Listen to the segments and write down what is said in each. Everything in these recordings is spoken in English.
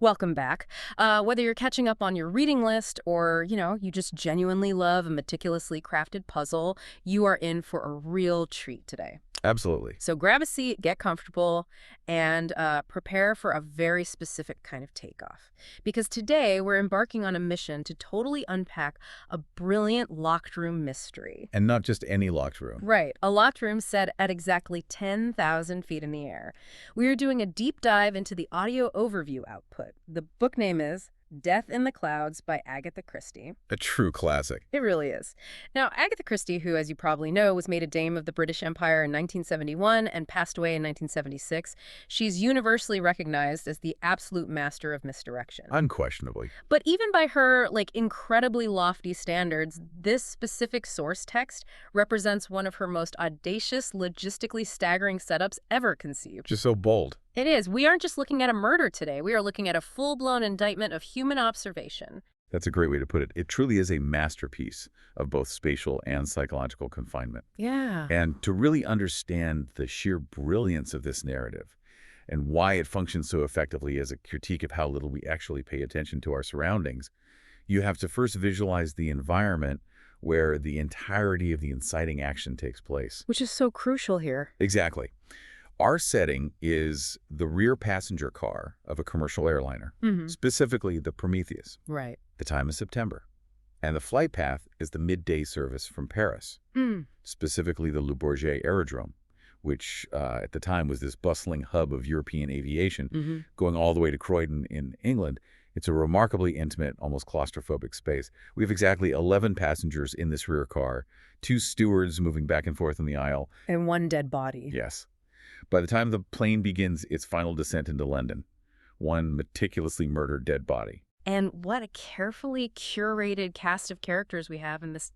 Welcome back. Whether you're catching up on your reading list or, you just genuinely love a meticulously crafted puzzle, you are in for a real treat today. Absolutely. So grab a seat, get comfortable, and prepare for a very specific kind of takeoff. Because today we're embarking on a mission to totally unpack a brilliant locked room mystery. And not just any locked room. Right, a locked room set at exactly 10,000 feet in the air. We are doing a deep dive into the audio overview output. The book name is Death in the Clouds by Agatha Christie. A true classic. It really is. Now, Agatha Christie, who, as you probably know, was made a Dame of the British Empire in 1971 and passed away in 1976, she's universally recognized as the absolute master of misdirection. Unquestionably. But even by her, incredibly lofty standards, this specific source text represents one of her most audacious, logistically staggering setups ever conceived. Just so bold. It is. We aren't just looking at a murder today. We are looking at a full-blown indictment of human observation. That's a great way to put it. It truly is a masterpiece of both spatial and psychological confinement. Yeah. And to really understand the sheer brilliance of this narrative and why it functions so effectively as a critique of how little we actually pay attention to our surroundings, you have to first visualize the environment where the entirety of the inciting action takes place. Which is so crucial here. Exactly. Our setting is the rear passenger car of a commercial airliner, specifically the Prometheus. Right. The time is September, and the flight path is the midday service from Paris, specifically the Le Bourget Aerodrome, which at the time was this bustling hub of European aviation, going all the way to Croydon in England. It's a remarkably intimate, almost claustrophobic space. We have exactly 11 passengers in this rear car, 2 stewards moving back and forth in the aisle. And one dead body. Yes. By the time the plane begins its final descent into London, one meticulously murdered dead body. And what a carefully curated cast of characters we have in this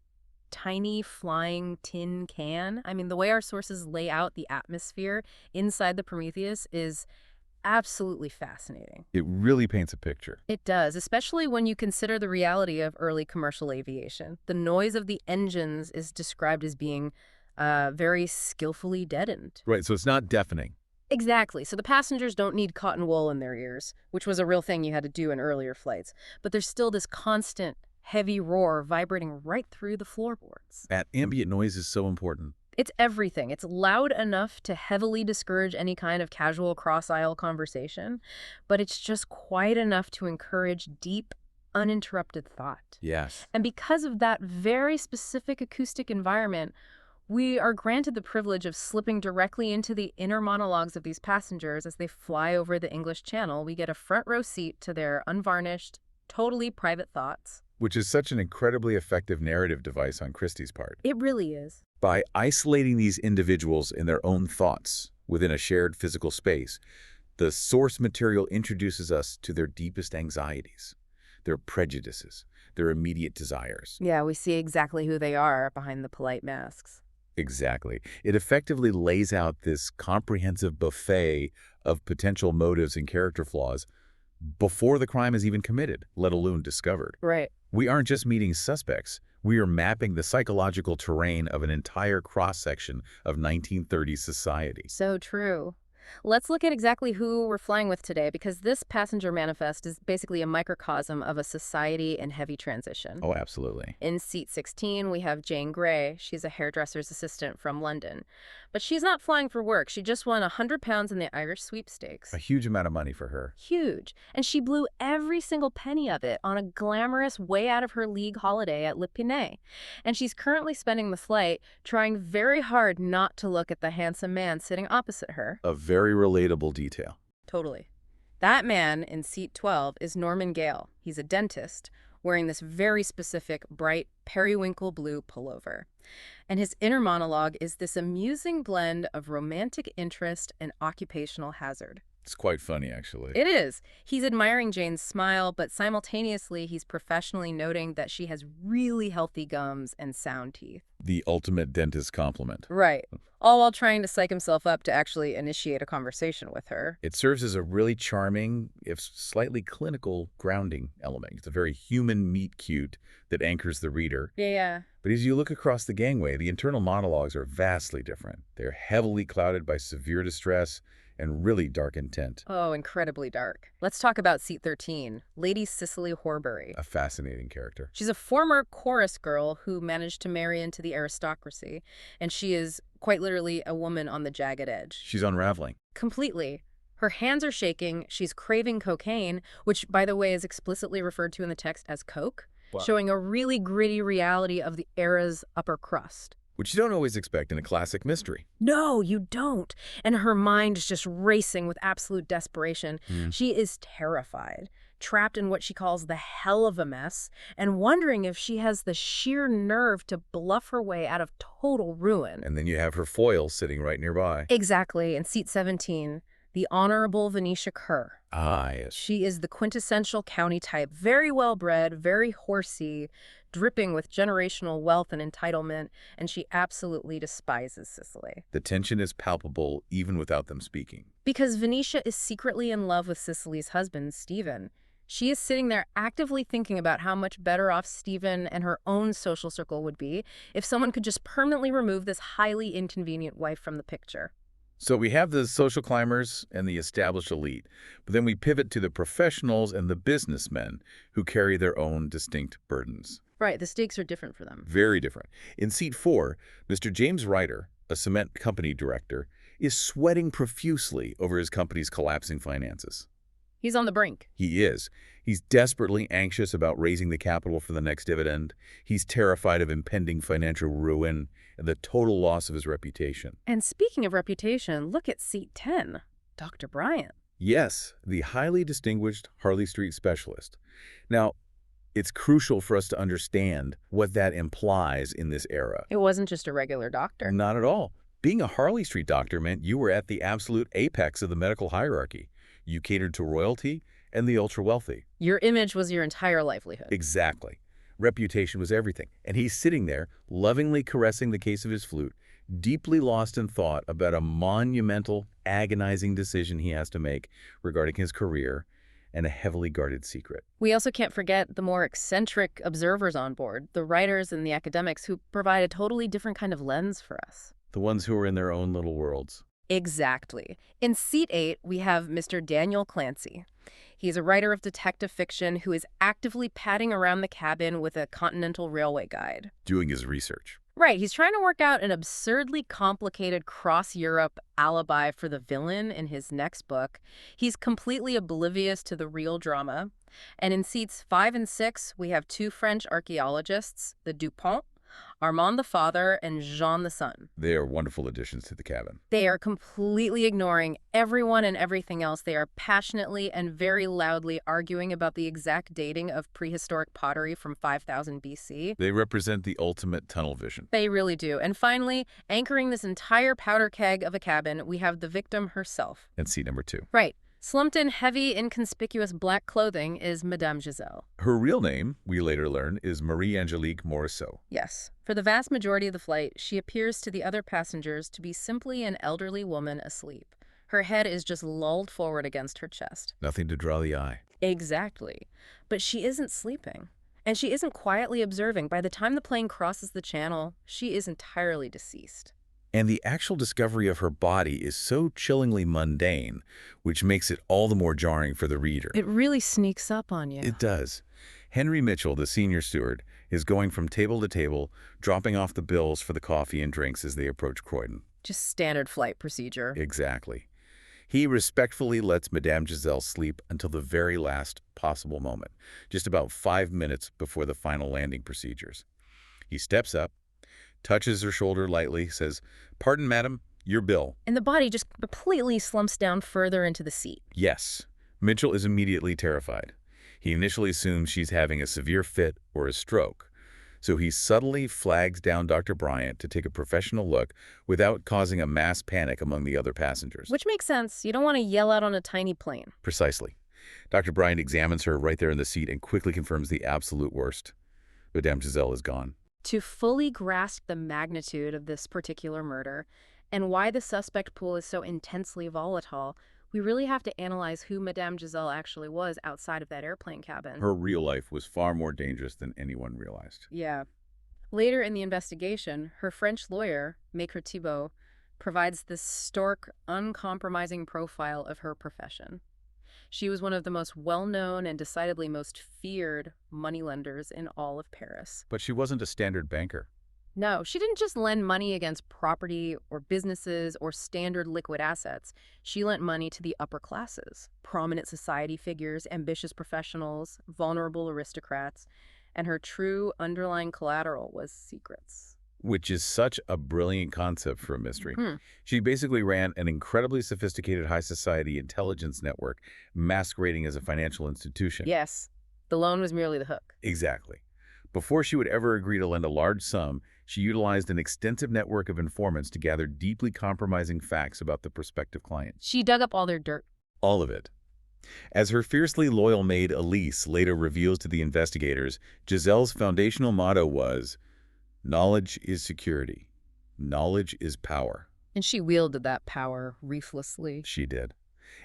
tiny flying tin can. I mean, the way our sources lay out the atmosphere inside the Prometheus is absolutely fascinating. It really paints a picture. It does, especially when you consider the reality of early commercial aviation. The noise of the engines is described as being very skillfully deadened. Right, so it's not deafening. Exactly. So the passengers don't need cotton wool in their ears, which was a real thing you had to do in earlier flights. But there's still this constant, heavy roar vibrating right through the floorboards. That ambient noise is so important. It's everything. It's loud enough to heavily discourage any kind of casual cross-aisle conversation, but it's just quiet enough to encourage deep, uninterrupted thought. Yes. And because of that very specific acoustic environment, we are granted the privilege of slipping directly into the inner monologues of these passengers as they fly over the English Channel. We get a front row seat to their unvarnished, totally private thoughts. Which is such an incredibly effective narrative device on Christie's part. It really is. By isolating these individuals in their own thoughts within a shared physical space, the source material introduces us to their deepest anxieties, their prejudices, their immediate desires. Yeah, we see exactly who they are behind the polite masks. Exactly. It effectively lays out this comprehensive buffet of potential motives and character flaws before the crime is even committed, let alone discovered. Right. We aren't just meeting suspects. We are mapping the psychological terrain of an entire cross-section of 1930s society. So true. Let's look at exactly who we're flying with today, because this passenger manifest is basically a microcosm of a society in heavy transition. Oh, absolutely. In seat 16, we have Jane Grey. She's a hairdresser's assistant from London. But she's not flying for work. She just won £100 in the Irish sweepstakes. A huge amount of money for her. Huge. And she blew every single penny of it on a glamorous, way out of her league holiday at Le Pinet. And she's currently spending the flight trying very hard not to look at the handsome man sitting opposite her. A very relatable detail. Totally. That man in seat 12 is Norman Gale. He's a dentist wearing this very specific, bright, periwinkle blue pullover. And his inner monologue is this amusing blend of romantic interest and occupational hazard. It's quite funny, actually. It is. He's admiring Jane's smile, but simultaneously he's professionally noting that she has really healthy gums and sound teeth. The ultimate dentist compliment. Right. All while trying to psych himself up to actually initiate a conversation with her. It serves as a really charming, if slightly clinical, grounding element. It's a very human meet-cute that anchors the reader. Yeah. But as you look across the gangway, the internal monologues are vastly different. They're heavily clouded by severe distress and really dark intent. Oh, incredibly dark. Let's talk about seat 13, Lady Cicely Horbury. A fascinating character. She's a former chorus girl who managed to marry into the aristocracy, and she is quite literally a woman on the jagged edge. She's unraveling. Completely. Her hands are shaking, she's craving cocaine, which, by the way, is explicitly referred to in the text as coke, Wow. showing a really gritty reality of the era's upper crust. Which you don't always expect in a classic mystery. No, you don't. And her mind is just racing with absolute desperation. She is terrified, trapped in what she calls the hell of a mess, and wondering if she has the sheer nerve to bluff her way out of total ruin. And then you have her foil sitting right nearby. Exactly. In seat 17, the Honorable Venetia Kerr. Ah, yes. She is the quintessential county type, very well-bred, very horsey, dripping with generational wealth and entitlement, and she absolutely despises Cicely. The tension is palpable even without them speaking. Because Venetia is secretly in love with Cicely's husband, Stephen. She is sitting there actively thinking about how much better off Stephen and her own social circle would be if someone could just permanently remove this highly inconvenient wife from the picture. So we have the social climbers and the established elite, but then we pivot to the professionals and the businessmen who carry their own distinct burdens. Right, the stakes are different for them. Very different. In seat 4, Mr. James Ryder, a cement company director, is sweating profusely over his company's collapsing finances. He's on the brink. He is. He's desperately anxious about raising the capital for the next dividend. He's terrified of impending financial ruin and the total loss of his reputation. And speaking of reputation, look at seat 10, Dr. Bryant. Yes, the highly distinguished Harley Street specialist. Now, it's crucial for us to understand what that implies in this era. It wasn't just a regular doctor. Not at all. Being a Harley Street doctor meant you were at the absolute apex of the medical hierarchy. You catered to royalty and the ultra-wealthy. Your image was your entire livelihood. Exactly. Reputation was everything. And he's sitting there, lovingly caressing the case of his flute, deeply lost in thought about a monumental, agonizing decision he has to make regarding his career and a heavily guarded secret. We also can't forget the more eccentric observers on board, the writers and the academics who provide a totally different kind of lens for us. The ones who are in their own little worlds. Exactly. In seat 8, we have Mr. Daniel Clancy. He's a writer of detective fiction who is actively padding around the cabin with a Continental Railway guide. Doing his research. Right, he's trying to work out an absurdly complicated cross-Europe alibi for the villain in his next book. He's completely oblivious to the real drama. And in seats 5 and 6, we have 2 French archaeologists, the Dupont, Armand the father, and Jean the son. They are wonderful additions to the cabin. They are completely ignoring everyone and everything else. They are passionately and very loudly arguing about the exact dating of prehistoric pottery from 5000 BC. They represent the ultimate tunnel vision. They really do. And finally, anchoring this entire powder keg of a cabin, we have the victim herself. And seat number 2. Right. Slumped in heavy, inconspicuous black clothing is Madame Giselle. Her real name, we later learn, is Marie-Angelique Morisseau. Yes. For the vast majority of the flight, she appears to the other passengers to be simply an elderly woman asleep. Her head is just lulled forward against her chest. Nothing to draw the eye. Exactly. But she isn't sleeping. And she isn't quietly observing. By the time the plane crosses the channel, she is entirely deceased. And the actual discovery of her body is so chillingly mundane, which makes it all the more jarring for the reader. It really sneaks up on you. It does. Henry Mitchell, the senior steward, is going from table to table, dropping off the bills for the coffee and drinks as they approach Croydon. Just standard flight procedure. Exactly. He respectfully lets Madame Giselle sleep until the very last possible moment, just about 5 minutes before the final landing procedures. He steps up, touches her shoulder lightly, says, "Pardon, madam, your bill." And the body just completely slumps down further into the seat. Yes. Mitchell is immediately terrified. He initially assumes she's having a severe fit or a stroke. So he subtly flags down Dr. Bryant to take a professional look without causing a mass panic among the other passengers. Which makes sense. You don't want to yell out on a tiny plane. Precisely. Dr. Bryant examines her right there in the seat and quickly confirms the absolute worst. Madame Giselle is gone. To fully grasp the magnitude of this particular murder and why the suspect pool is so intensely volatile, we really have to analyze who Madame Giselle actually was outside of that airplane cabin. Her real life was far more dangerous than anyone realized. Yeah. Later in the investigation, her French lawyer, Maître Thibault, provides this stark, uncompromising profile of her profession. She was one of the most well-known and decidedly most feared moneylenders in all of Paris. But she wasn't a standard banker. No, she didn't just lend money against property or businesses or standard liquid assets. She lent money to the upper classes, prominent society figures, ambitious professionals, vulnerable aristocrats, and her true underlying collateral was secrets. Which is such a brilliant concept for a mystery. She basically ran an incredibly sophisticated high society intelligence network masquerading as a financial institution. Yes, the loan was merely the hook. Exactly. Before she would ever agree to lend a large sum, she utilized an extensive network of informants to gather deeply compromising facts about the prospective client. She dug up all their dirt. All of it. As her fiercely loyal maid Elise later reveals to the investigators, Giselle's foundational motto was, "Knowledge is security. Knowledge is power." And she wielded that power ruthlessly. She did.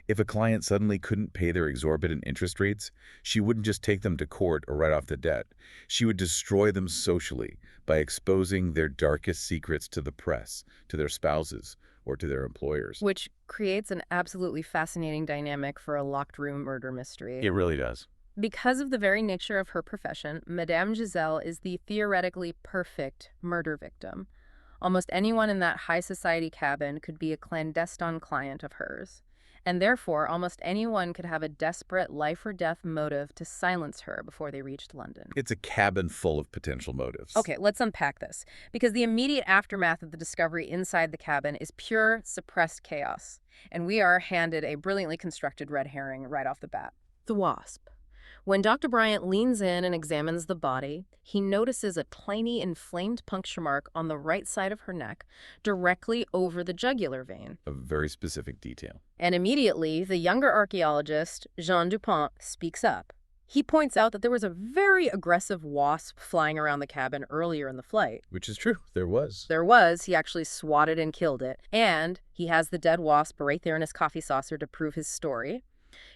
If a client suddenly couldn't pay their exorbitant interest rates, she wouldn't just take them to court or write off the debt. She would destroy them socially by exposing their darkest secrets to the press, to their spouses, or to their employers. Which creates an absolutely fascinating dynamic for a locked room murder mystery. It really does. Because of the very nature of her profession, Madame Giselle is the theoretically perfect murder victim. Almost anyone in that high society cabin could be a clandestine client of hers. And therefore, almost anyone could have a desperate life-or-death motive to silence her before they reached London. It's a cabin full of potential motives. Okay, let's unpack this. Because the immediate aftermath of the discovery inside the cabin is pure, suppressed chaos. And we are handed a brilliantly constructed red herring right off the bat. The wasp. When Dr. Bryant leans in and examines the body, he notices a tiny inflamed puncture mark on the right side of her neck, directly over the jugular vein. A very specific detail. And immediately, the younger archaeologist, Jean Dupont, speaks up. He points out that there was a very aggressive wasp flying around the cabin earlier in the flight. Which is true. There was. He actually swatted and killed it. And he has the dead wasp right there in his coffee saucer to prove his story.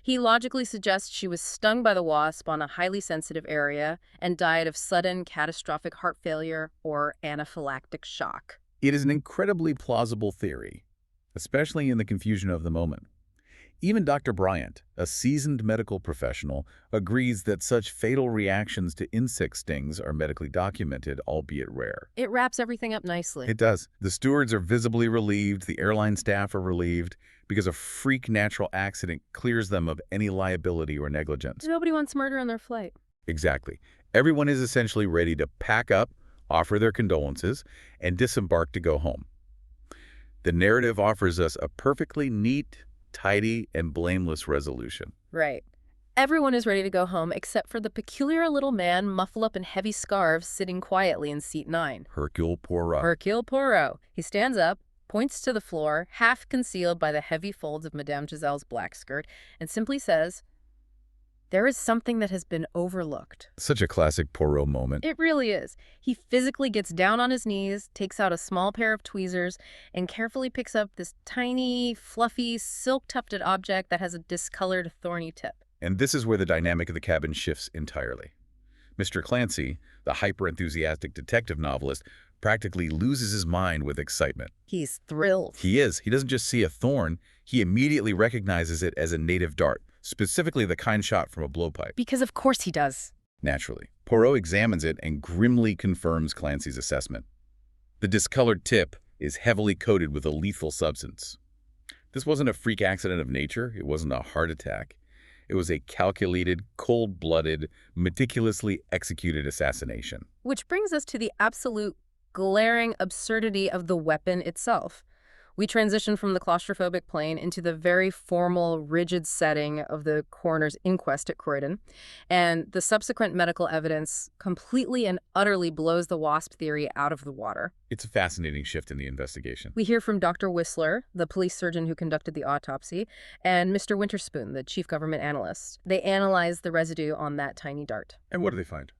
He logically suggests she was stung by the wasp on a highly sensitive area and died of sudden catastrophic heart failure or anaphylactic shock. It is an incredibly plausible theory, especially in the confusion of the moment. Even Dr. Bryant, a seasoned medical professional, agrees that such fatal reactions to insect stings are medically documented, albeit rare. It wraps everything up nicely. It does. The stewards are visibly relieved, the airline staff are relieved, because a freak natural accident clears them of any liability or negligence. Nobody wants murder on their flight. Exactly. Everyone is essentially ready to pack up, offer their condolences, and disembark to go home. The narrative offers us a perfectly neat, tidy, and blameless resolution. Right. Everyone is ready to go home except for the peculiar little man muffled up in heavy scarves sitting quietly in seat 9. Hercule Poirot. Hercule Poirot. He stands up, points to the floor, half concealed by the heavy folds of Madame Giselle's black skirt, and simply says, "There is something that has been overlooked." Such a classic Poirot moment. It really is. He physically gets down on his knees, takes out a small pair of tweezers, and carefully picks up this tiny, fluffy, silk-tufted object that has a discolored, thorny tip. And this is where the dynamic of the cabin shifts entirely. Mr. Clancy, the hyper-enthusiastic detective novelist, practically loses his mind with excitement. He's thrilled. He is. He doesn't just see a thorn, he immediately recognizes it as a native dart, specifically the kind shot from a blowpipe. Because of course he does. Naturally. Poirot examines it and grimly confirms Clancy's assessment. The discolored tip is heavily coated with a lethal substance. This wasn't a freak accident of nature. It wasn't a heart attack. It was a calculated, cold-blooded, meticulously executed assassination. Which brings us to the absolute glaring absurdity of the weapon itself. We transition from the claustrophobic plane into the very formal, rigid setting of the coroner's inquest at Croydon, and the subsequent medical evidence completely and utterly blows the wasp theory out of the water. It's a fascinating shift in the investigation. We hear from Dr. Whistler, the police surgeon who conducted the autopsy, and Mr. Winterspoon, the chief government analyst. They analyze the residue on that tiny dart. And what do they find?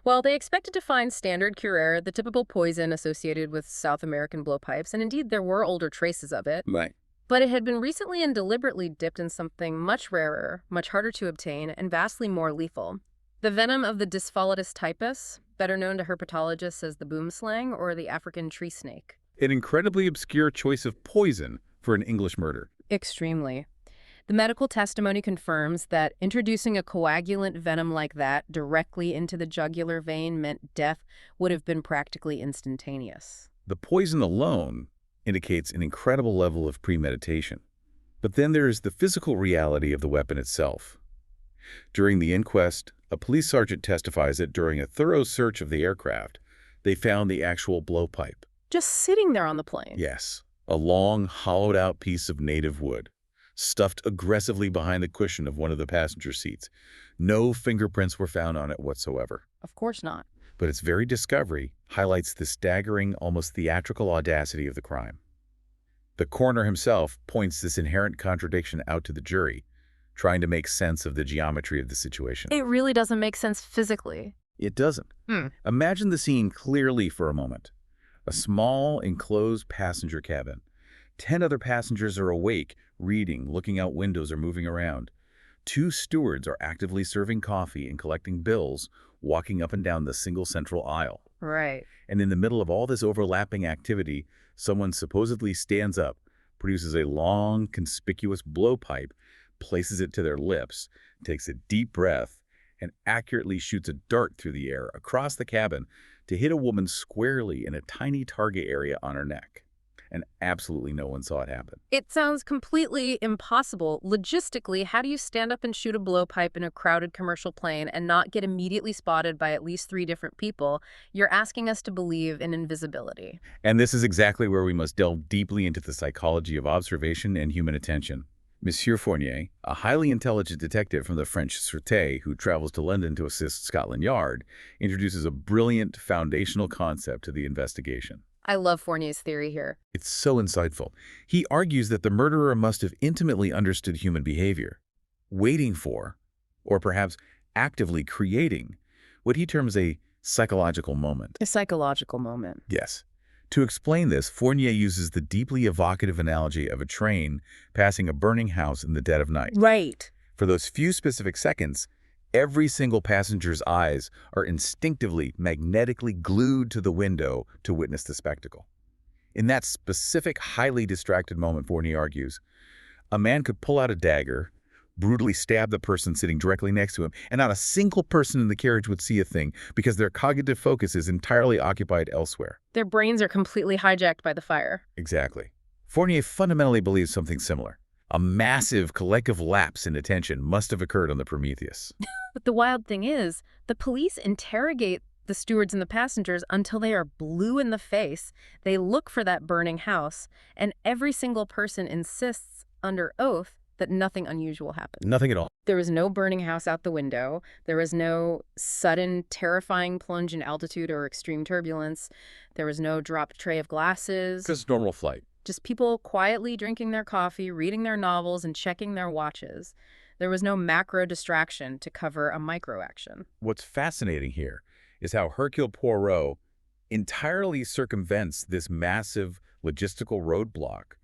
Well, they expected to find standard curare, the typical poison associated with South American blowpipes, and indeed there were older traces of it. Right. But it had been recently and deliberately dipped in something much rarer, much harder to obtain, and vastly more lethal. The venom of the Dyspholetus typus, better known to herpetologists as the boomslang or the African tree snake. An incredibly obscure choice of poison for an English murder. Extremely. The medical testimony confirms that introducing a coagulant venom like that directly into the jugular vein meant death would have been practically instantaneous. The poison alone indicates an incredible level of premeditation. But then there is the physical reality of the weapon itself. During the inquest, a police sergeant testifies that during a thorough search of the aircraft, they found the actual blowpipe. Just sitting there on the plane. Yes, a long, hollowed-out piece of native wood, stuffed aggressively behind the cushion of one of the passenger seats. No fingerprints were found on it whatsoever. Of course not. But its very discovery highlights the staggering, almost theatrical audacity of the crime. The coroner himself points this inherent contradiction out to the jury, trying to make sense of the geometry of the situation. It really doesn't make sense physically. It doesn't. Imagine the scene clearly for a moment. A small, enclosed passenger cabin. 10 other passengers are awake, reading, looking out windows, or moving around. 2 stewards are actively serving coffee and collecting bills, walking up and down the single central aisle. Right. And in the middle of all this overlapping activity, someone supposedly stands up, produces a long, conspicuous blowpipe, places it to their lips, takes a deep breath, and accurately shoots a dart through the air across the cabin to hit a woman squarely in a tiny target area on her neck. And absolutely no one saw it happen. It sounds completely impossible. Logistically, how do you stand up and shoot a blowpipe in a crowded commercial plane and not get immediately spotted by at least 3 different people? You're asking us to believe in invisibility. And this is exactly where we must delve deeply into the psychology of observation and human attention. Monsieur Fournier, a highly intelligent detective from the French Sûreté who travels to London to assist Scotland Yard, introduces a brilliant foundational concept to the investigation. I love Fournier's theory here. It's so insightful. He argues that the murderer must have intimately understood human behavior, waiting for, or perhaps actively creating, what he terms a psychological moment. A psychological moment. Yes. To explain this, Fournier uses the deeply evocative analogy of a train passing a burning house in the dead of night. Right. For those few specific seconds, every single passenger's eyes are instinctively, magnetically glued to the window to witness the spectacle. In that specific, highly distracted moment, Fournier argues, a man could pull out a dagger, brutally stab the person sitting directly next to him, and not a single person in the carriage would see a thing because their cognitive focus is entirely occupied elsewhere. Their brains are completely hijacked by the fire. Exactly. Fournier fundamentally believes something similar. A massive collective lapse in attention must have occurred on the Prometheus. But the wild thing is, the police interrogate the stewards and the passengers until they are blue in the face. They look for that burning house, and every single person insists under oath that nothing unusual happened. Nothing at all. There was no burning house out the window. There was no sudden, terrifying plunge in altitude or extreme turbulence. There was no dropped tray of glasses. Because normal flight. Just people quietly drinking their coffee, reading their novels, and checking their watches. There was no macro distraction to cover a micro action. What's fascinating here is how Hercule Poirot entirely circumvents this massive logistical roadblock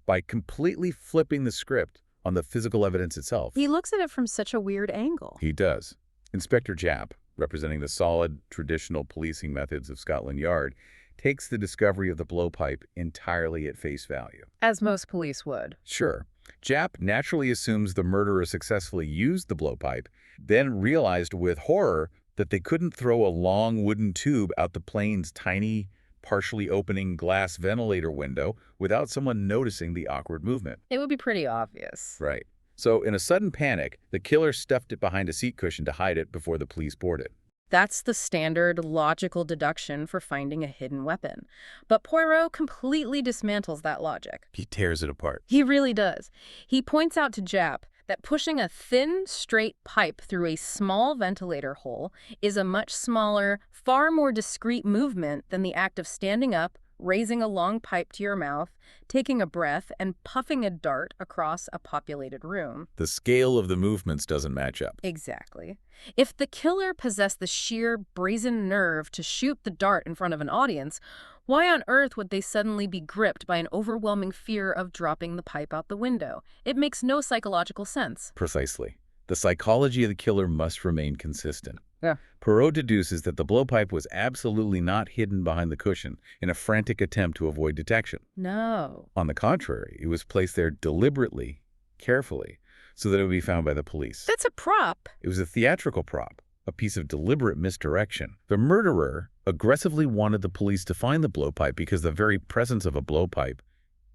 by completely flipping the script on the physical evidence itself. He looks at it from such a weird angle. He does. Inspector Japp, representing the solid, traditional policing methods of Scotland Yard, takes the discovery of the blowpipe entirely at face value. As most police would. Sure. Japp naturally assumes the murderer successfully used the blowpipe, then realized with horror that they couldn't throw a long wooden tube out the plane's tiny, partially opening glass ventilator window without someone noticing the awkward movement. It would be pretty obvious. Right. So in a sudden panic, the killer stuffed it behind a seat cushion to hide it before the police boarded. That's the standard logical deduction for finding a hidden weapon. But Poirot completely dismantles that logic. He tears it apart. He really does. He points out to Japp that pushing a thin, straight pipe through a small ventilator hole is a much smaller, far more discreet movement than the act of standing up, raising a long pipe to your mouth, taking a breath, and puffing a dart across a populated room. The scale of the movements doesn't match up. Exactly. If the killer possessed the sheer brazen nerve to shoot the dart in front of an audience, why on earth would they suddenly be gripped by an overwhelming fear of dropping the pipe out the window? It makes no psychological sense. Precisely. The psychology of the killer must remain consistent. Yeah. Poirot deduces that the blowpipe was absolutely not hidden behind the cushion in a frantic attempt to avoid detection. No. On the contrary, it was placed there deliberately, carefully, so that it would be found by the police. That's a prop. It was a theatrical prop, a piece of deliberate misdirection. The murderer aggressively wanted the police to find the blowpipe because the very presence of a blowpipe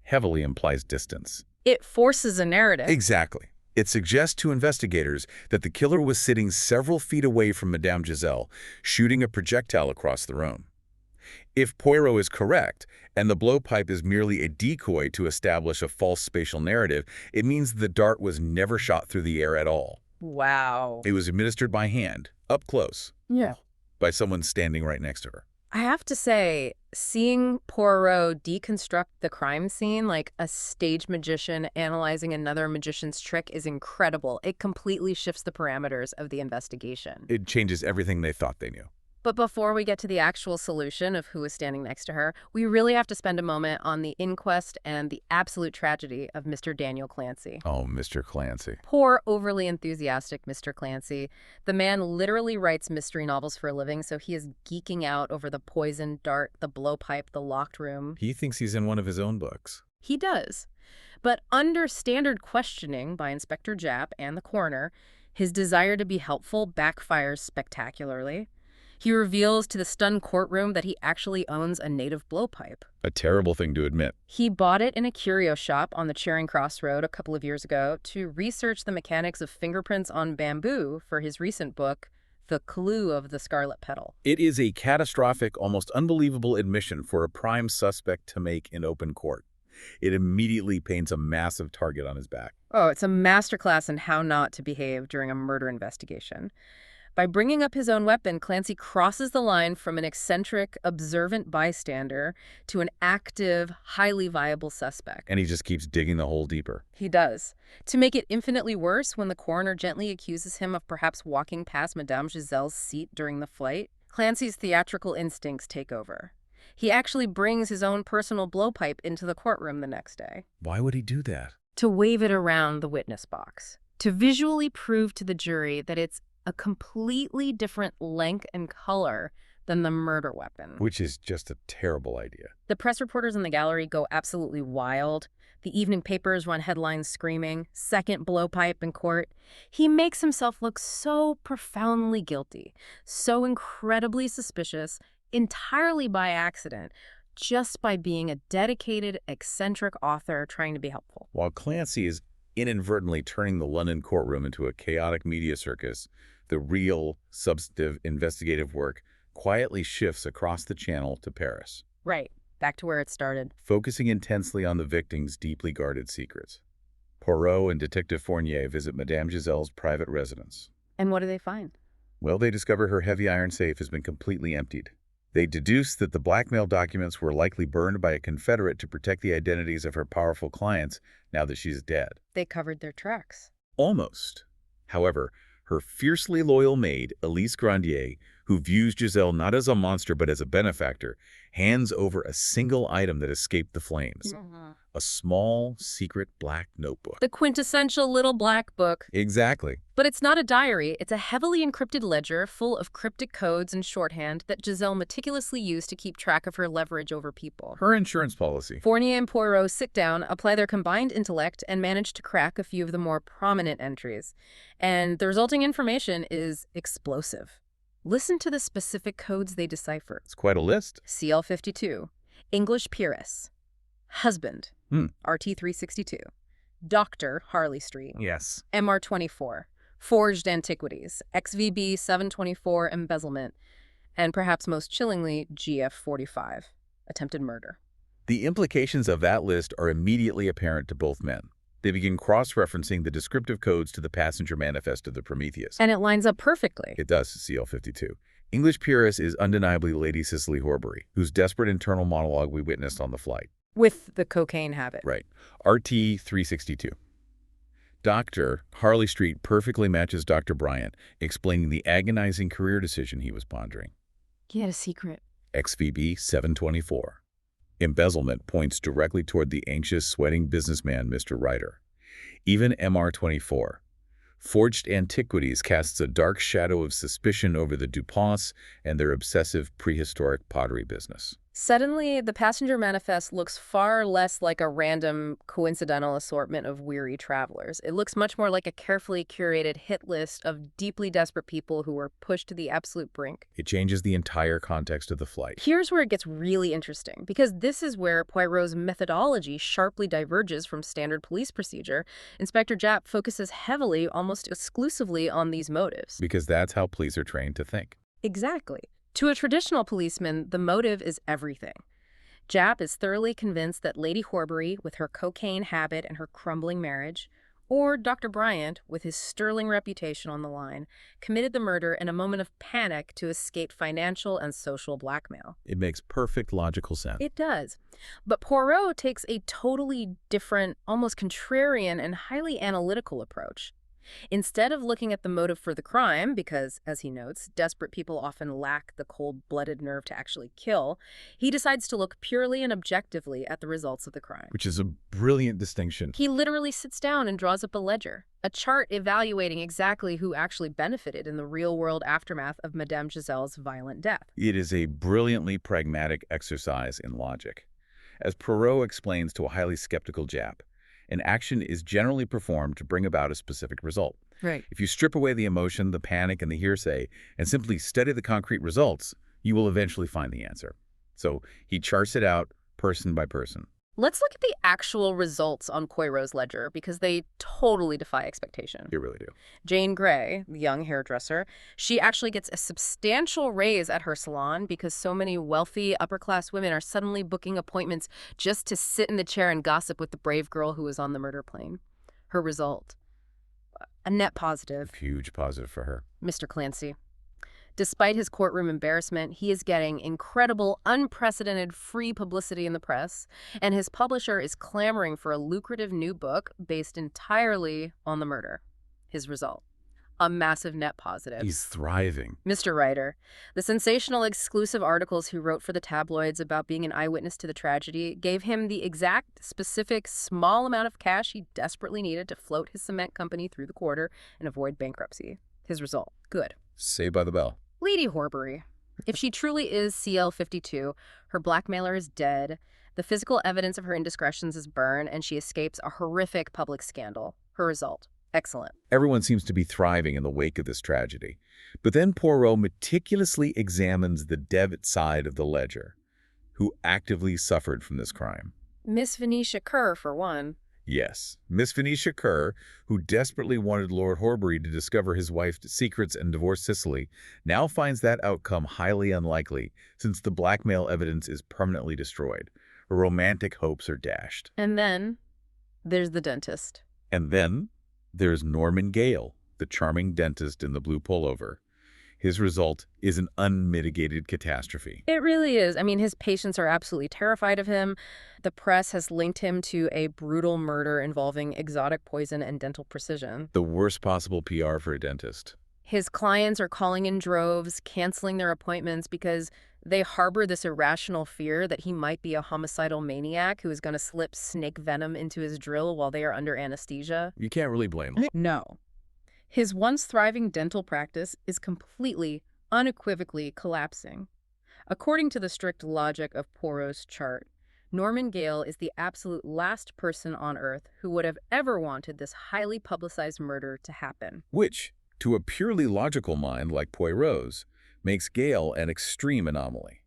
heavily implies distance. It forces a narrative. Exactly. It suggests to investigators that the killer was sitting several feet away from Madame Giselle, shooting a projectile across the room. If Poirot is correct, and the blowpipe is merely a decoy to establish a false spatial narrative, it means the dart was never shot through the air at all. Wow. It was administered by hand, up close, Yeah. by someone standing right next to her. I have to say, seeing Poirot deconstruct the crime scene like a stage magician analyzing another magician's trick is incredible. It completely shifts the parameters of the investigation. It changes everything they thought they knew. But before we get to the actual solution of who is standing next to her, we really have to spend a moment on the inquest and the absolute tragedy of Mr. Daniel Clancy. Oh, Mr. Clancy. Poor, overly enthusiastic Mr. Clancy. The man literally writes mystery novels for a living, so he is geeking out over the poison dart, the blowpipe, the locked room. He thinks he's in one of his own books. He does. But under standard questioning by Inspector Japp and the coroner, his desire to be helpful backfires spectacularly. He reveals to the stunned courtroom that he actually owns a native blowpipe. A terrible thing to admit. He bought it in a curio shop on the Charing Cross Road a couple of years ago to research the mechanics of fingerprints on bamboo for his recent book, The Clue of the Scarlet Petal. It is a catastrophic, almost unbelievable admission for a prime suspect to make in open court. It immediately paints a massive target on his back. Oh, it's a masterclass in how not to behave during a murder investigation. By bringing up his own weapon, Clancy crosses the line from an eccentric, observant bystander to an active, highly viable suspect. And he just keeps digging the hole deeper. He does. To make it infinitely worse, when the coroner gently accuses him of perhaps walking past Madame Giselle's seat during the flight, Clancy's theatrical instincts take over. He actually brings his own personal blowpipe into the courtroom the next day. Why would he do that? To wave it around the witness box. To visually prove to the jury that it's a completely different length and color than the murder weapon. Which is just a terrible idea. The press reporters in the gallery go absolutely wild. The evening papers run headlines screaming, "Second blowpipe in court." He makes himself look so profoundly guilty, so incredibly suspicious, entirely by accident, just by being a dedicated, eccentric author trying to be helpful. While Clancy is inadvertently turning the London courtroom into a chaotic media circus, the real, substantive, investigative work quietly shifts across the channel to Paris. Right, back to where it started. Focusing intensely on the victim's deeply guarded secrets. Poirot and Detective Fournier visit Madame Giselle's private residence. And what do they find? Well, they discover her heavy iron safe has been completely emptied. They deduce that the blackmail documents were likely burned by a Confederate to protect the identities of her powerful clients now that she's dead. They covered their tracks. Almost. However, her fiercely loyal maid, Elise Grandier, who views Giselle not as a monster but as a benefactor, hands over a single item that escaped the flames. A small, secret black notebook. The quintessential little black book. Exactly. But it's not a diary. It's a heavily encrypted ledger full of cryptic codes and shorthand that Giselle meticulously used to keep track of her leverage over people. Her insurance policy. Fournier and Poirot sit down, apply their combined intellect, and manage to crack a few of the more prominent entries. And the resulting information is explosive. Listen to the specific codes they decipher. It's quite a list. CL52, English peeress, husband, RT362, Dr. Harley Street, Yes. MR24, forged antiquities, XVB 724 embezzlement, and perhaps most chillingly, GF45, attempted murder. The implications of that list are immediately apparent to both men. They begin cross-referencing the descriptive codes to the passenger manifest of the Prometheus. And it lines up perfectly. It does, CL52. English peeress is undeniably Lady Cicely Horbury, whose desperate internal monologue we witnessed on the flight. With the cocaine habit. Right. RT362. Dr. Harley Street perfectly matches Dr. Bryant, explaining the agonizing career decision he was pondering. He had a secret. XVB 724. Embezzlement points directly toward the anxious, sweating businessman, Mr. Ryder. Even MR24. Forged Antiquities casts a dark shadow of suspicion over the Duponts and their obsessive prehistoric pottery business. Suddenly, the passenger manifest looks far less like a random, coincidental assortment of weary travelers. It looks much more like a carefully curated hit list of deeply desperate people who were pushed to the absolute brink. It changes the entire context of the flight. Here's where it gets really interesting, because this is where Poirot's methodology sharply diverges from standard police procedure. Inspector Japp focuses heavily, almost exclusively, on these motives. Because that's how police are trained to think. Exactly. To a traditional policeman, the motive is everything. Japp is thoroughly convinced that Lady Horbury, with her cocaine habit and her crumbling marriage, or Dr. Bryant, with his sterling reputation on the line, committed the murder in a moment of panic to escape financial and social blackmail. It makes perfect logical sense. It does. But Poirot takes a totally different, almost contrarian and highly analytical approach. Instead of looking at the motive for the crime, because, as he notes, desperate people often lack the cold-blooded nerve to actually kill, he decides to look purely and objectively at the results of the crime. Which is a brilliant distinction. He literally sits down and draws up a ledger, a chart evaluating exactly who actually benefited in the real-world aftermath of Madame Giselle's violent death. It is a brilliantly pragmatic exercise in logic. As Poirot explains to a highly skeptical Japp, an action is generally performed to bring about a specific result. Right. If you strip away the emotion, the panic, and the hearsay, and simply study the concrete results, you will eventually find the answer. So he charts it out person by person. Let's look at the actual results on Poirot's ledger, because they totally defy expectation. They really do. Jane Grey, the young hairdresser, she actually gets a substantial raise at her salon because so many wealthy, upper-class women are suddenly booking appointments just to sit in the chair and gossip with the brave girl who was on the murder plane. Her result? A net positive. Huge positive for her. Mr. Clancy. Despite his courtroom embarrassment, he is getting incredible, unprecedented free publicity in the press, and his publisher is clamoring for a lucrative new book based entirely on the murder. His result? A massive net positive. He's thriving. Mr. Writer, the sensational exclusive articles he wrote for the tabloids about being an eyewitness to the tragedy gave him the exact, specific, small amount of cash he desperately needed to float his cement company through the quarter and avoid bankruptcy. His result? Good. Saved by the bell. Lady Horbury. If she truly is CL52, her blackmailer is dead, the physical evidence of her indiscretions is burned, and she escapes a horrific public scandal. Her result? Excellent. Everyone seems to be thriving in the wake of this tragedy. But then Poirot meticulously examines the debit side of the ledger. Who actively suffered from this crime? Miss Venetia Kerr, for one. Yes, Miss Venetia Kerr, who desperately wanted Lord Horbury to discover his wife's secrets and divorce Cicely, now finds that outcome highly unlikely since the blackmail evidence is permanently destroyed. Her romantic hopes are dashed. And then there's the dentist. And then there's Norman Gale, the charming dentist in the blue pullover. His result is an unmitigated catastrophe. It really is. I mean, his patients are absolutely terrified of him. The press has linked him to a brutal murder involving exotic poison and dental precision. The worst possible PR for a dentist. His clients are calling in droves, canceling their appointments because they harbor this irrational fear that he might be a homicidal maniac who is going to slip snake venom into his drill while they are under anesthesia. You can't really blame him. No. His once thriving dental practice is completely, unequivocally collapsing. According to the strict logic of Poirot's chart, Norman Gale is the absolute last person on Earth who would have ever wanted this highly publicized murder to happen. Which, to a purely logical mind like Poirot's, makes Gale an extreme anomaly.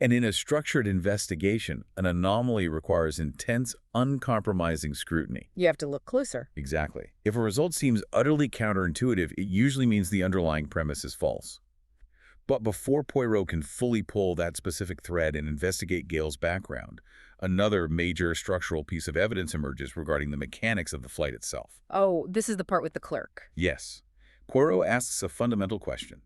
And in a structured investigation, an anomaly requires intense, uncompromising scrutiny. You have to look closer. Exactly. If a result seems utterly counterintuitive, it usually means the underlying premise is false. But before Poirot can fully pull that specific thread and investigate Gale's background, another major structural piece of evidence emerges regarding the mechanics of the flight itself. Oh, this is the part with the clerk. Yes. Poirot asks a fundamental question.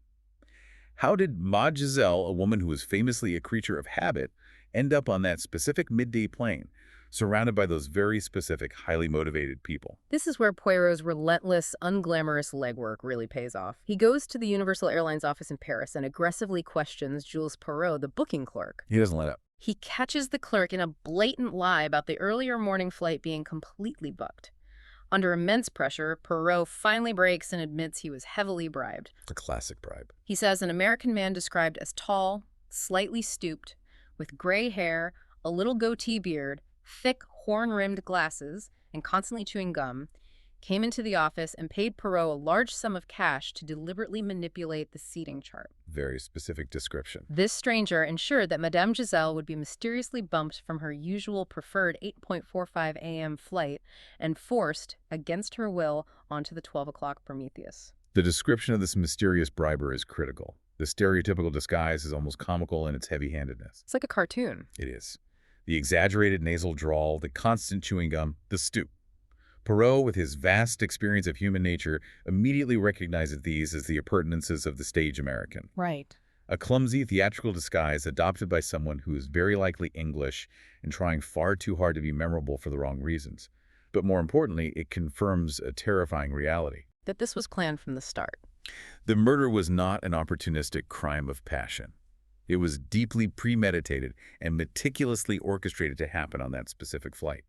How did Maud Giselle, a woman who was famously a creature of habit, end up on that specific midday plane, surrounded by those very specific, highly motivated people? This is where Poirot's relentless, unglamorous legwork really pays off. He goes to the Universal Airlines office in Paris and aggressively questions Jules Poirot, the booking clerk. He doesn't let up. He catches the clerk in a blatant lie about the earlier morning flight being completely booked. Under immense pressure, Poirot finally breaks and admits he was heavily bribed. A classic bribe. He says an American man described as tall, slightly stooped, with gray hair, a little goatee beard, thick horn-rimmed glasses, and constantly chewing gum, came into the office and paid Poirot a large sum of cash to deliberately manipulate the seating chart. Very specific description. This stranger ensured that Madame Giselle would be mysteriously bumped from her usual preferred 8:45 a.m. flight and forced, against her will, onto the 12 o'clock Prometheus. The description of this mysterious briber is critical. The stereotypical disguise is almost comical in its heavy-handedness. It's like a cartoon. It is. The exaggerated nasal drawl, the constant chewing gum, the stoop. Poirot, with his vast experience of human nature, immediately recognizes these as the appurtenances of the stage American. Right. A clumsy theatrical disguise adopted by someone who is very likely English and trying far too hard to be memorable for the wrong reasons. But more importantly, it confirms a terrifying reality. That this was planned from the start. The murder was not an opportunistic crime of passion. It was deeply premeditated and meticulously orchestrated to happen on that specific flight.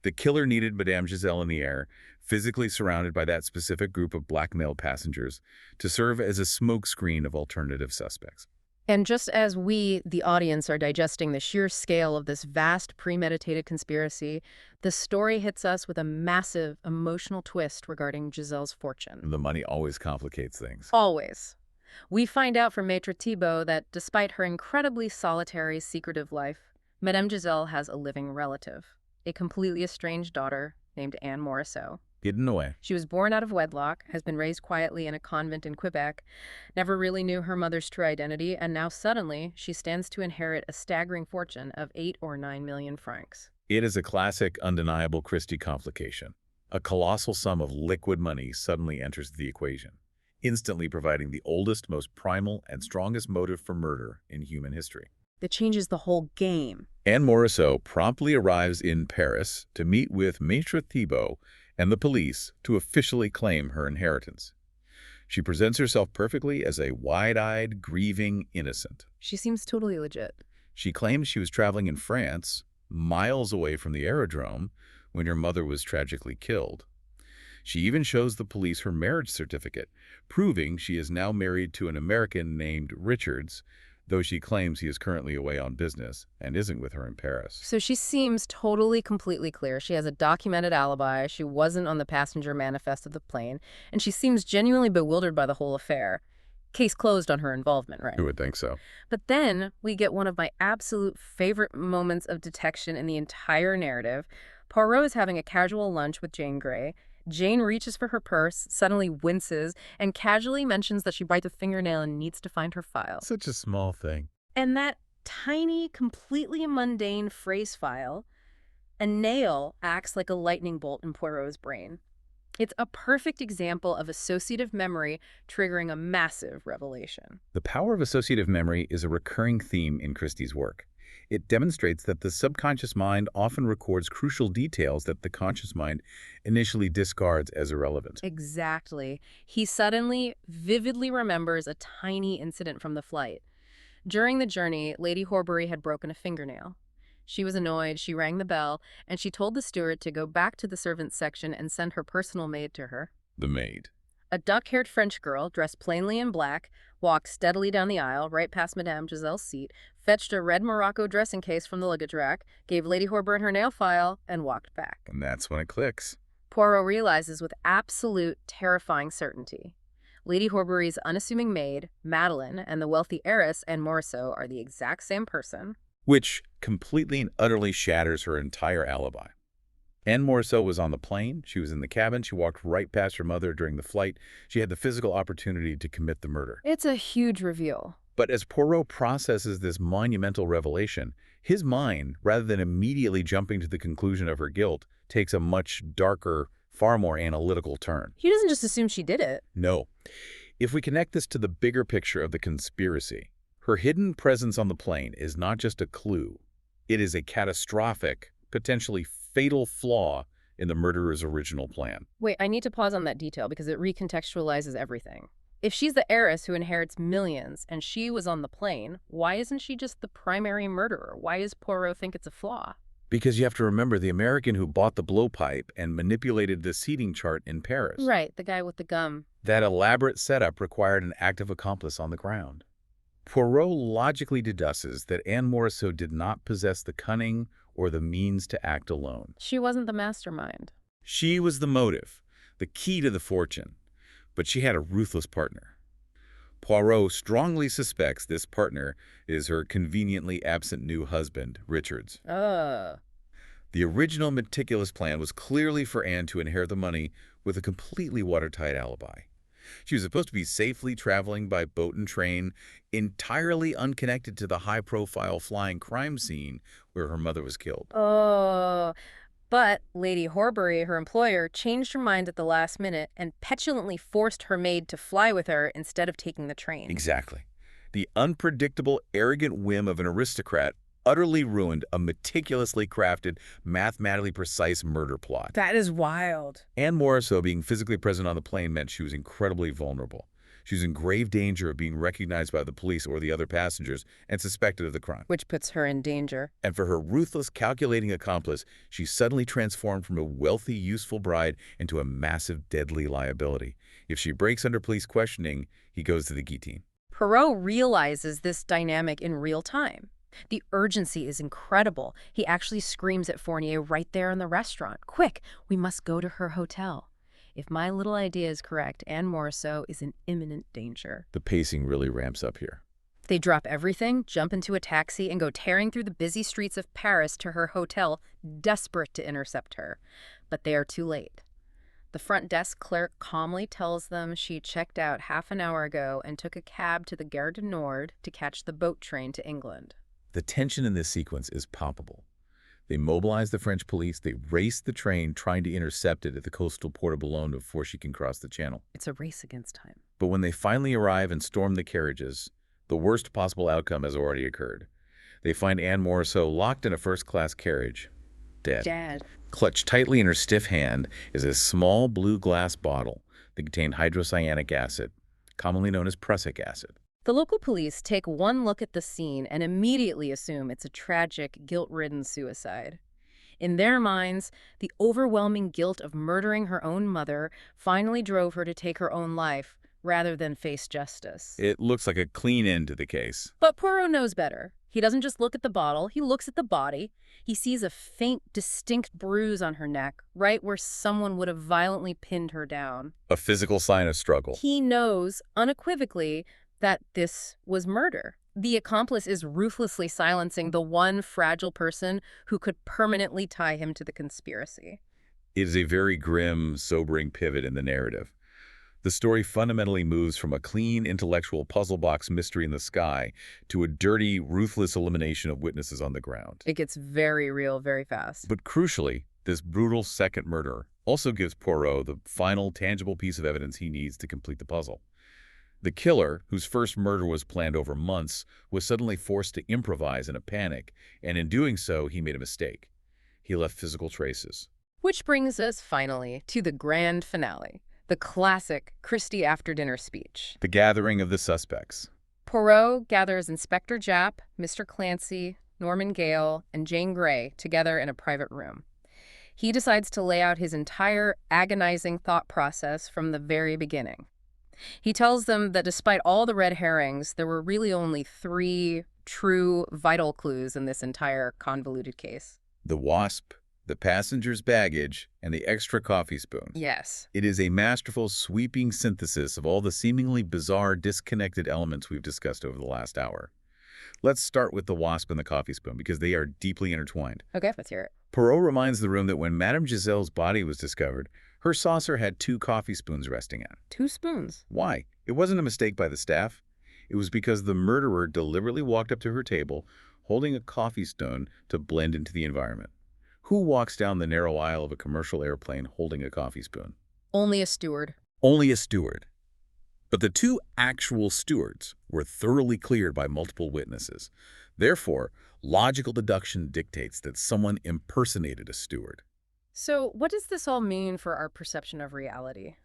The killer needed Madame Giselle in the air, physically surrounded by that specific group of black male passengers, to serve as a smokescreen of alternative suspects. And just as we, the audience, are digesting the sheer scale of this vast premeditated conspiracy, the story hits us with a massive emotional twist regarding Giselle's fortune. The money always complicates things. Always. We find out from Maître Thibault that despite her incredibly solitary, secretive life, Madame Giselle has a living relative, a completely estranged daughter named Anne Morisseau. Hidden away. She was born out of wedlock, has been raised quietly in a convent in Quebec, never really knew her mother's true identity, and now suddenly she stands to inherit a staggering fortune of 8 or 9 million francs. It is a classic, undeniable Christie complication. A colossal sum of liquid money suddenly enters the equation, instantly providing the oldest, most primal, and strongest motive for murder in human history. That changes the whole game. Anne Morisseau promptly arrives in Paris to meet with Maître Thibault and the police to officially claim her inheritance. She presents herself perfectly as a wide-eyed, grieving innocent. She seems totally legit. She claims she was traveling in France, miles away from the aerodrome, when her mother was tragically killed. She even shows the police her marriage certificate, proving she is now married to an American named Richards, though she claims he is currently away on business and isn't with her in Paris. So she seems totally, completely clear. She has a documented alibi. She wasn't on the passenger manifest of the plane, and she seems genuinely bewildered by the whole affair. Case closed on her involvement, right? I would think so. But then we get one of my absolute favorite moments of detection in the entire narrative. Poirot is having a casual lunch with Jane Grey. Jane reaches for her purse, suddenly winces, and casually mentions that she bites a fingernail and needs to find her file. Such a small thing. And that tiny, completely mundane phrase file, a nail acts like a lightning bolt in Poirot's brain. It's a perfect example of associative memory triggering a massive revelation. The power of associative memory is a recurring theme in Christie's work. It demonstrates that the subconscious mind often records crucial details that the conscious mind initially discards as irrelevant. Exactly. He suddenly, vividly remembers a tiny incident from the flight. During the journey, Lady Horbury had broken a fingernail. She was annoyed, she rang the bell, and she told the steward to go back to the servants' section and send her personal maid to her. The maid. A duck-haired French girl, dressed plainly in black, walked steadily down the aisle, right past Madame Giselle's seat, fetched a red Morocco dressing case from the luggage rack, gave Lady Horbury her nail file, and walked back. And that's when it clicks. Poirot realizes with absolute terrifying certainty. Lady Horbury's unassuming maid, Madeline, and the wealthy heiress, Anne Morisseau, are the exact same person. Which completely and utterly shatters her entire alibi. Anne Morisseau was on the plane, she was in the cabin, she walked right past her mother during the flight, she had the physical opportunity to commit the murder. It's a huge reveal. But as Poirot processes this monumental revelation, his mind, rather than immediately jumping to the conclusion of her guilt, takes a much darker, far more analytical turn. He doesn't just assume she did it. No. If we connect this to the bigger picture of the conspiracy, her hidden presence on the plane is not just a clue. It is a catastrophic, potentially fatal flaw in the murderer's original plan. Wait, I need to pause on that detail because it recontextualizes everything. If she's the heiress who inherits millions and she was on the plane, why isn't she just the primary murderer? Why does Poirot think it's a flaw? Because you have to remember the American who bought the blowpipe and manipulated the seating chart in Paris. Right, the guy with the gum. That elaborate setup required an active accomplice on the ground. Poirot logically deduces that Anne Morisseau did not possess the cunning or the means to act alone. She wasn't the mastermind. She was the motive, the key to the fortune, but she had a ruthless partner. Poirot strongly suspects this partner is her conveniently absent new husband, Richards. The original meticulous plan was clearly for Anne to inherit the money with a completely watertight alibi. She was supposed to be safely traveling by boat and train, entirely unconnected to the high-profile flying crime scene where her mother was killed. But Lady Horbury, her employer, changed her mind at the last minute and petulantly forced her maid to fly with her instead of taking the train. Exactly. The unpredictable, arrogant whim of an aristocrat utterly ruined a meticulously crafted, mathematically precise murder plot. That is wild. Anne Morisseau being physically present on the plane meant she was incredibly vulnerable. She was in grave danger of being recognized by the police or the other passengers and suspected of the crime. Which puts her in danger. And for her ruthless, calculating accomplice, she suddenly transformed from a wealthy, useful bride into a massive, deadly liability. If she breaks under police questioning, he goes to the guillotine. Poirot realizes this dynamic in real time. The urgency is incredible. He actually screams at Fournier right there in the restaurant. Quick, we must go to her hotel. If my little idea is correct, Anne Morisseau is in imminent danger. The pacing really ramps up here. They drop everything, jump into a taxi, and go tearing through the busy streets of Paris to her hotel, desperate to intercept her. But they are too late. The front desk clerk calmly tells them she checked out half an hour ago and took a cab to the Gare du Nord to catch the boat train to England. The tension in this sequence is palpable. They mobilize the French police. They race the train, trying to intercept it at the coastal port of Boulogne before she can cross the channel. It's a race against time. But when they finally arrive and storm the carriages, the worst possible outcome has already occurred. They find Anne Morisseau locked in a first-class carriage, dead. Clutched tightly in her stiff hand is a small blue glass bottle that contained hydrocyanic acid, commonly known as prussic acid. The local police take one look at the scene and immediately assume it's a tragic, guilt-ridden suicide. In their minds, the overwhelming guilt of murdering her own mother finally drove her to take her own life rather than face justice. It looks like a clean end to the case. But Poirot knows better. He doesn't just look at the bottle, he looks at the body. He sees a faint, distinct bruise on her neck, right where someone would have violently pinned her down. A physical sign of struggle. He knows, unequivocally, that this was murder. The accomplice is ruthlessly silencing the one fragile person who could permanently tie him to the conspiracy. It is a very grim, sobering pivot in the narrative. The story fundamentally moves from a clean, intellectual puzzle box mystery in the sky to a dirty, ruthless elimination of witnesses on the ground. It gets very real very fast. But crucially, this brutal second murder also gives Poirot the final, tangible piece of evidence he needs to complete the puzzle. The killer, whose first murder was planned over months, was suddenly forced to improvise in a panic, and in doing so, he made a mistake. He left physical traces. Which brings us, finally, to the grand finale, the classic Christie after-dinner speech. The gathering of the suspects. Poirot gathers Inspector Japp, Mr. Clancy, Norman Gale, and Jane Grey together in a private room. He decides to lay out his entire agonizing thought process from the very beginning. He tells them that despite all the red herrings, there were really only 3 true, vital clues in this entire convoluted case. The wasp, the passenger's baggage, and the extra coffee spoon. Yes. It is a masterful, sweeping synthesis of all the seemingly bizarre, disconnected elements we've discussed over the last hour. Let's start with the wasp and the coffee spoon, because they are deeply intertwined. Okay, let's hear it. Poirot reminds the room that when Madame Giselle's body was discovered, her saucer had 2 coffee spoons resting on it. 2 spoons? Why? It wasn't a mistake by the staff. It was because the murderer deliberately walked up to her table, holding a coffee stone to blend into the environment. Who walks down the narrow aisle of a commercial airplane holding a coffee spoon? Only a steward. Only a steward. But the 2 actual stewards were thoroughly cleared by multiple witnesses. Therefore, logical deduction dictates that someone impersonated a steward. So what does this all mean for our perception of reality?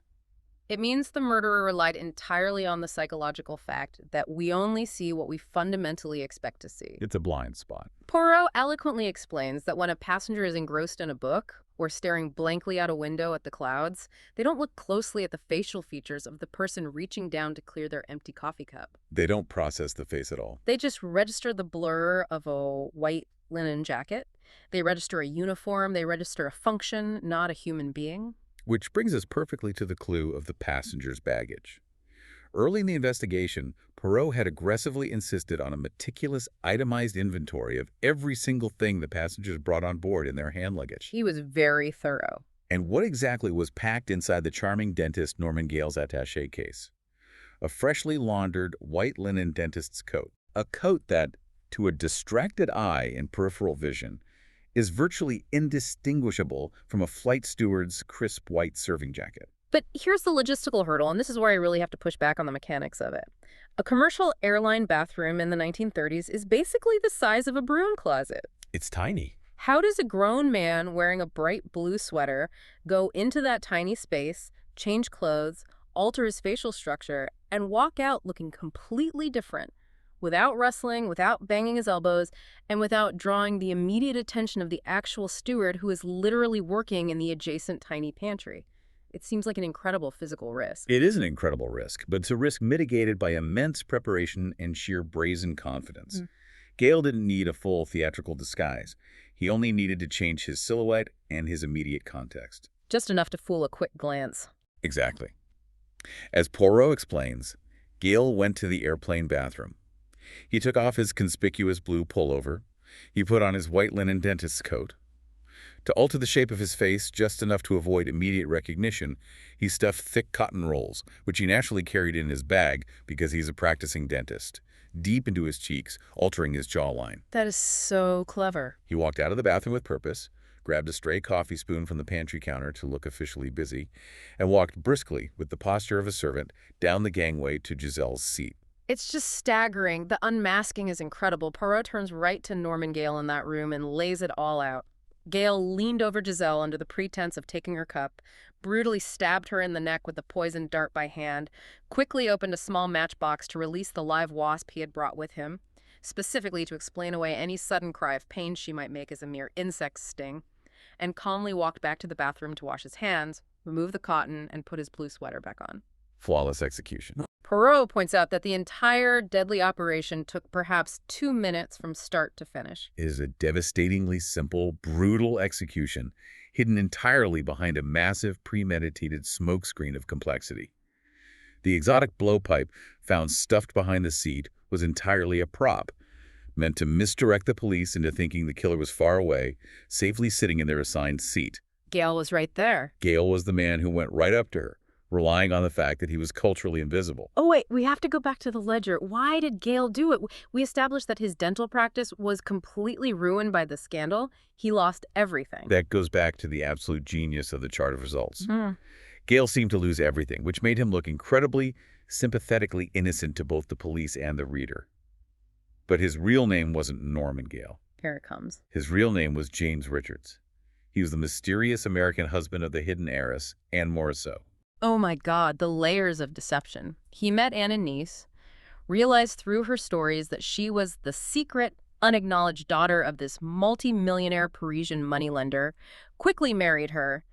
It means the murderer relied entirely on the psychological fact that we only see what we fundamentally expect to see. It's a blind spot. Poirot eloquently explains that when a passenger is engrossed in a book or staring blankly out a window at the clouds, they don't look closely at the facial features of the person reaching down to clear their empty coffee cup. They don't process the face at all. They just register the blur of a white linen jacket. They register a uniform. They register a function, not a human being. Which brings us perfectly to the clue of the passenger's baggage. Early in the investigation, Poirot had aggressively insisted on a meticulous, itemized inventory of every single thing the passengers brought on board in their hand luggage. He was very thorough. And what exactly was packed inside the charming dentist Norman Gale's attaché case? A freshly laundered white linen dentist's coat. A coat that, to a distracted eye in peripheral vision, is virtually indistinguishable from a flight steward's crisp white serving jacket. But here's the logistical hurdle, and this is where I really have to push back on the mechanics of it. A commercial airline bathroom in the 1930s is basically the size of a broom closet. It's tiny. How does a grown man wearing a bright blue sweater go into that tiny space, change clothes, alter his facial structure, and walk out looking completely different, without rustling, without banging his elbows, and without drawing the immediate attention of the actual steward who is literally working in the adjacent tiny pantry? It seems like an incredible physical risk. It is an incredible risk, but it's a risk mitigated by immense preparation and sheer brazen confidence. Gale didn't need a full theatrical disguise. He only needed to change his silhouette and his immediate context. Just enough to fool a quick glance. Exactly. As Poirot explains, Gale went to the airplane bathroom. He took off his conspicuous blue pullover. He put on his white linen dentist's coat. To alter the shape of his face just enough to avoid immediate recognition, he stuffed thick cotton rolls, which he naturally carried in his bag because he's a practicing dentist, deep into his cheeks, altering his jawline. That is so clever. He walked out of the bathroom with purpose, grabbed a stray coffee spoon from the pantry counter to look officially busy, and walked briskly, with the posture of a servant, down the gangway to Giselle's seat. It's just staggering. The unmasking is incredible. Poirot turns right to Norman Gale in that room and lays it all out. Gale leaned over Giselle under the pretense of taking her cup, brutally stabbed her in the neck with the poisoned dart by hand, quickly opened a small matchbox to release the live wasp he had brought with him, specifically to explain away any sudden cry of pain she might make as a mere insect sting, and calmly walked back to the bathroom to wash his hands, remove the cotton, and put his blue sweater back on. Flawless execution. Poirot points out that the entire deadly operation took perhaps 2 minutes from start to finish. It is a devastatingly simple, brutal execution, hidden entirely behind a massive, premeditated smokescreen of complexity. The exotic blowpipe, found stuffed behind the seat, was entirely a prop, meant to misdirect the police into thinking the killer was far away, safely sitting in their assigned seat. Gale was right there. Gale was the man who went right up to her, relying on the fact that he was culturally invisible. Oh, wait, we have to go back to the ledger. Why did Gale do it? We established that his dental practice was completely ruined by the scandal. He lost everything. That goes back to the absolute genius of the chart of results. Gale seemed to lose everything, which made him look incredibly, sympathetically innocent to both the police and the reader. But his real name wasn't Norman Gale. Here it comes. His real name was James Richards. He was the mysterious American husband of the hidden heiress, Anne Morisseau. Oh my God, the layers of deception. He met Anne in Nice, realized through her stories that she was the secret, unacknowledged daughter of this multi-millionaire Parisian moneylender, quickly married her,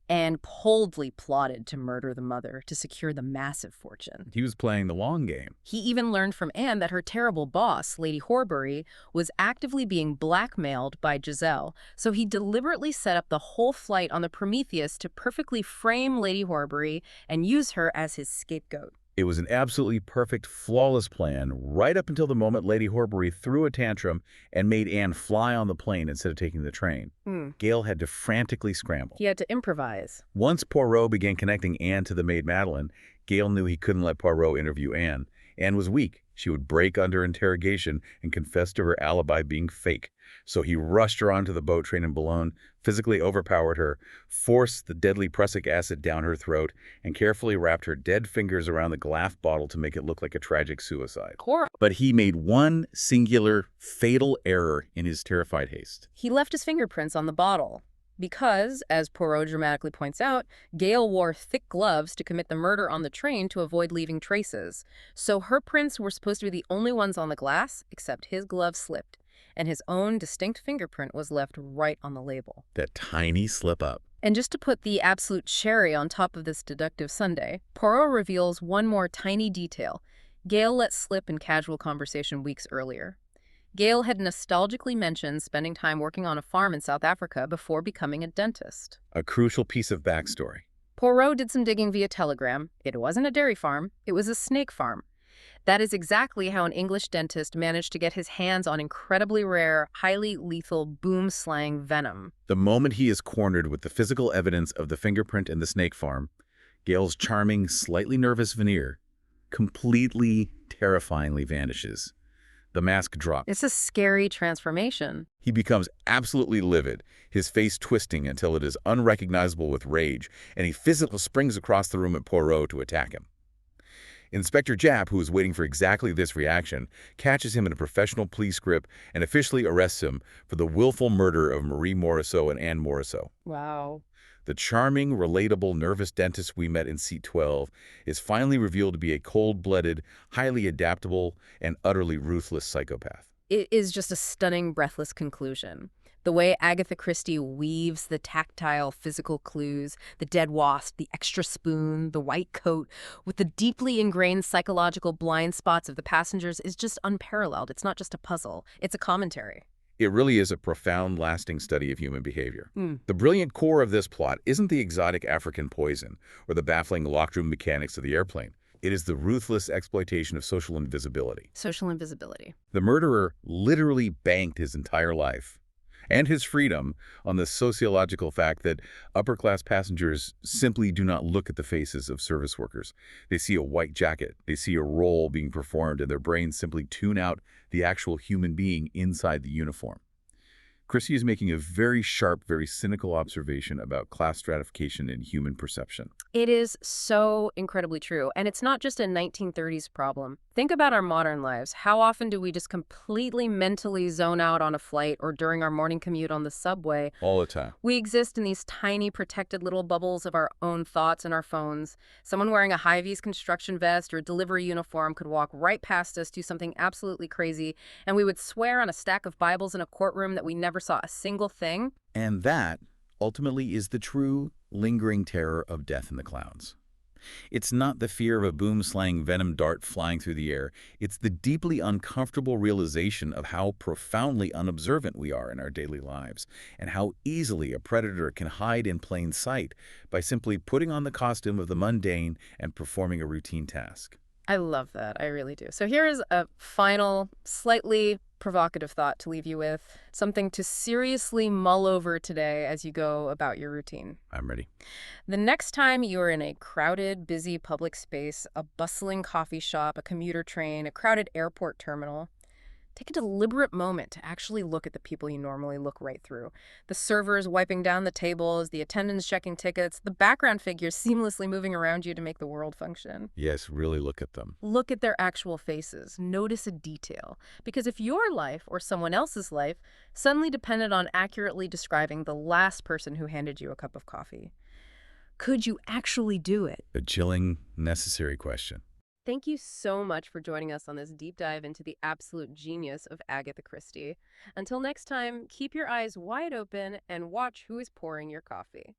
and boldly plotted to murder the mother to secure the massive fortune. He was playing the long game. He even learned from Anne that her terrible boss, Lady Horbury, was actively being blackmailed by Giselle, so he deliberately set up the whole flight on the Prometheus to perfectly frame Lady Horbury and use her as his scapegoat. It was an absolutely perfect, flawless plan, right up until the moment Lady Horbury threw a tantrum and made Anne fly on the plane instead of taking the train. Gale had to frantically scramble. He had to improvise. Once Poirot began connecting Anne to the maid Madeleine, Gale knew he couldn't let Poirot interview Anne. Anne was weak. She would break under interrogation and confess to her alibi being fake. So he rushed her onto the boat train in Boulogne, physically overpowered her, forced the deadly prussic acid down her throat, and carefully wrapped her dead fingers around the glass bottle to make it look like a tragic suicide. But he made one singular, fatal error in his terrified haste. He left his fingerprints on the bottle. Because, as Poirot dramatically points out, Gale wore thick gloves to commit the murder on the train to avoid leaving traces. So her prints were supposed to be the only ones on the glass, except his glove slipped, and his own distinct fingerprint was left right on the label. That tiny slip-up. And just to put the absolute cherry on top of this deductive sundae, Poirot reveals one more tiny detail Gale let slip in casual conversation weeks earlier. Gale had nostalgically mentioned spending time working on a farm in South Africa before becoming a dentist. A crucial piece of backstory. Poirot did some digging via telegram. It wasn't a dairy farm, it was a snake farm. That is exactly how an English dentist managed to get his hands on incredibly rare, highly lethal boom-slang venom. The moment he is cornered with the physical evidence of the fingerprint in the snake farm, Gale's charming, slightly nervous veneer completely, terrifyingly vanishes. The mask drops. It's a scary transformation. He becomes absolutely livid, his face twisting until it is unrecognizable with rage, and he physically springs across the room at Poirot to attack him. Inspector Japp, who is waiting for exactly this reaction, catches him in a professional police grip and officially arrests him for the willful murder of Marie Morisseau and Anne Morisseau. Wow. The charming, relatable, nervous dentist we met in seat 12 is finally revealed to be a cold-blooded, highly adaptable, and utterly ruthless psychopath. It is just a stunning, breathless conclusion. The way Agatha Christie weaves the tactile, physical clues, the dead wasp, the extra spoon, the white coat, with the deeply ingrained psychological blind spots of the passengers is just unparalleled. It's not just a puzzle. It's a commentary. It really is a profound, lasting study of human behavior. Mm. The brilliant core of this plot isn't the exotic African poison or the baffling locked-room mechanics of the airplane. It is the ruthless exploitation of social invisibility. Social invisibility. The murderer literally banked his entire life and his freedom on the sociological fact that upper-class passengers simply do not look at the faces of service workers. They see a white jacket, they see a role being performed, and their brains simply tune out the actual human being inside the uniform. Christie is making a very sharp, very cynical observation about class stratification in human perception. It is so incredibly true. And it's not just a 1930s problem. Think about our modern lives. How often do we just completely mentally zone out on a flight or during our morning commute on the subway? All the time. We exist in these tiny protected little bubbles of our own thoughts and our phones. Someone wearing a high-vis construction vest or a delivery uniform could walk right past us, do something absolutely crazy, and we would swear on a stack of Bibles in a courtroom that we never saw a single thing. And that, ultimately, is the true, lingering terror of death in the clouds. It's not the fear of a boom-slang venom dart flying through the air. It's the deeply uncomfortable realization of how profoundly unobservant we are in our daily lives, and how easily a predator can hide in plain sight by simply putting on the costume of the mundane and performing a routine task. I love that. I really do. So here is a final, slightly provocative thought to leave you with, something to seriously mull over today as you go about your routine. I'm ready. The next time you are in a crowded, busy public space, a bustling coffee shop, a commuter train, a crowded airport terminal, take a deliberate moment to actually look at the people you normally look right through. The servers wiping down the tables, the attendants checking tickets, the background figures seamlessly moving around you to make the world function. Yes, really look at them. Look at their actual faces. Notice a detail. Because if your life or someone else's life suddenly depended on accurately describing the last person who handed you a cup of coffee, could you actually do it? A chilling, necessary question. Thank you so much for joining us on this deep dive into the absolute genius of Agatha Christie. Until next time, keep your eyes wide open and watch who is pouring your coffee.